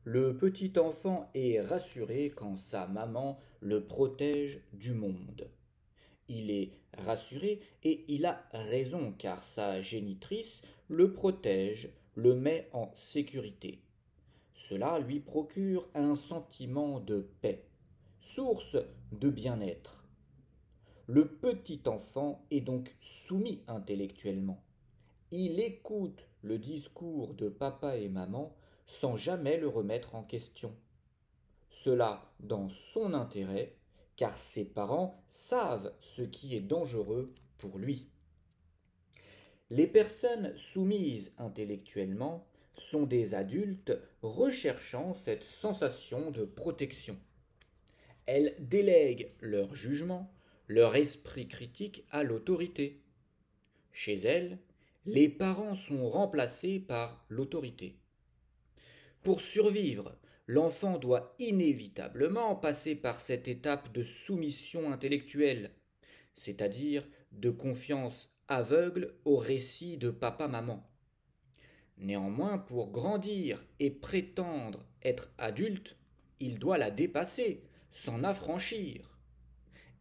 Le petit enfant est rassuré quand sa maman le protège du monde. Il est rassuré et il a raison car sa génitrice le protège, le met en sécurité. Cela lui procure un sentiment de paix, source de bien-être. Le petit enfant est donc soumis intellectuellement. Il écoute le discours de papa et maman sans jamais le remettre en question. Cela dans son intérêt, car ses parents savent ce qui est dangereux pour lui. Les personnes soumises intellectuellement sont des adultes recherchant cette sensation de protection. Elles délèguent leur jugement, leur esprit critique à l'autorité. Chez elles, les parents sont remplacés par l'autorité. Pour survivre, l'enfant doit inévitablement passer par cette étape de soumission intellectuelle, c'est-à-dire de confiance aveugle au récit de papa-maman. Néanmoins, pour grandir et prétendre être adulte, il doit la dépasser, s'en affranchir.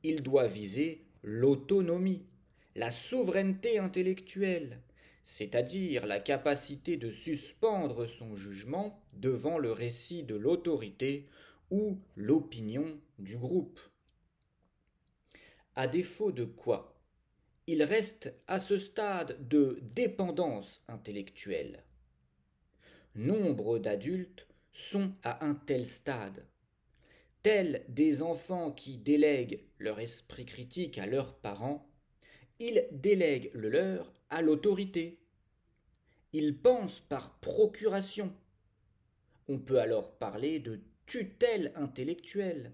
Il doit viser l'autonomie, la souveraineté intellectuelle, c'est-à-dire la capacité de suspendre son jugement devant le récit de l'autorité ou l'opinion du groupe. À défaut de quoi, il reste à ce stade de dépendance intellectuelle. Nombre d'adultes sont à un tel stade, tels des enfants qui délèguent leur esprit critique à leurs parents, ils délèguent le leur à l'autorité. Ils pensent par procuration. On peut alors parler de tutelle intellectuelle,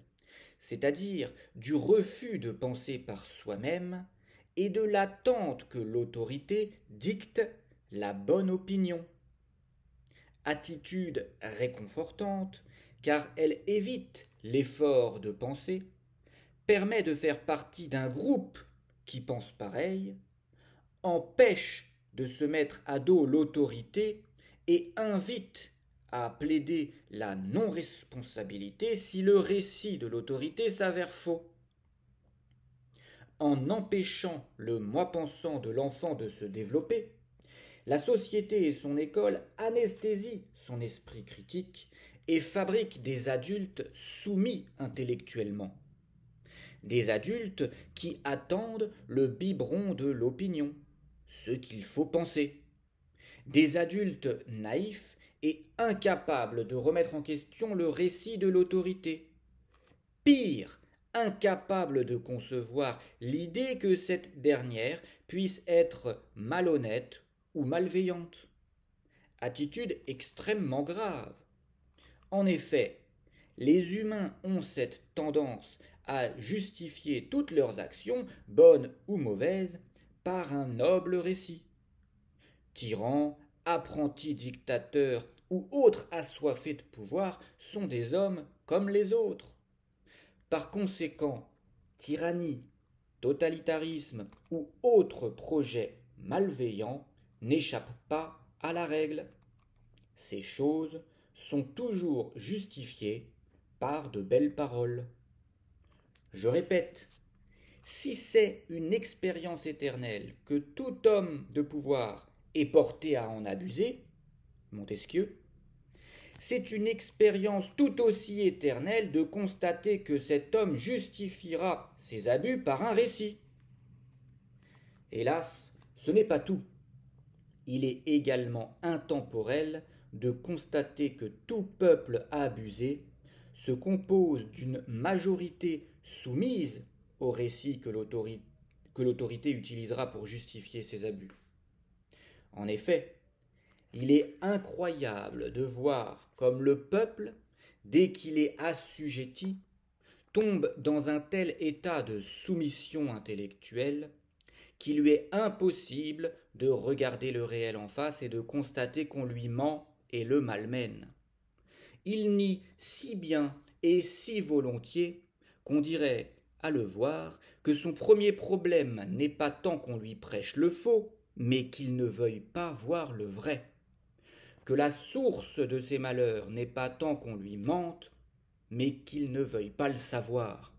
c'est-à-dire du refus de penser par soi-même et de l'attente que l'autorité dicte la bonne opinion. Attitude réconfortante, car elle évite l'effort de penser, permet de faire partie d'un groupe qui pense pareil, empêche de se mettre à dos l'autorité et invite à plaider la non-responsabilité si le récit de l'autorité s'avère faux. En empêchant le moi pensant de l'enfant de se développer, la société et son école anesthésient son esprit critique et fabriquent des adultes soumis intellectuellement. Des adultes qui attendent le biberon de l'opinion, ce qu'il faut penser. Des adultes naïfs et incapables de remettre en question le récit de l'autorité. Pire, incapables de concevoir l'idée que cette dernière puisse être malhonnête ou malveillante. Attitude extrêmement grave. En effet, les humains ont cette tendance à justifier toutes leurs actions, bonnes ou mauvaises, par un noble récit. Tyrans, apprentis dictateurs ou autres assoiffés de pouvoir sont des hommes comme les autres. Par conséquent, tyrannie, totalitarisme ou autres projets malveillants n'échappent pas à la règle. Ces choses sont toujours justifiées par de belles paroles. Je répète, si c'est une expérience éternelle que tout homme de pouvoir est porté à en abuser, Montesquieu, c'est une expérience tout aussi éternelle de constater que cet homme justifiera ses abus par un récit. Hélas, ce n'est pas tout. Il est également intemporel de constater que tout peuple abusé se compose d'une majorité soumise au récit que l'autorité utilisera pour justifier ses abus. En effet, il est incroyable de voir comme le peuple, dès qu'il est assujetti, tombe dans un tel état de soumission intellectuelle qu'il lui est impossible de regarder le réel en face et de constater qu'on lui ment et le malmène. Il nie si bien et si volontiers qu'on dirait, à le voir, que son premier problème n'est pas tant qu'on lui prêche le faux, mais qu'il ne veuille pas voir le vrai. que la source de ses malheurs n'est pas tant qu'on lui mente, mais qu'il ne veuille pas le savoir.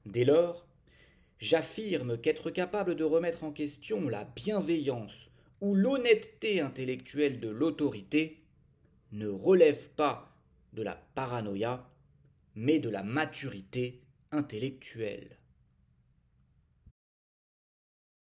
Dès lors, j'affirme qu'être capable de remettre en question la bienveillance ou l'honnêteté intellectuelle de l'autorité ne relève pas de la paranoïa, mais de la maturité intellectuelle.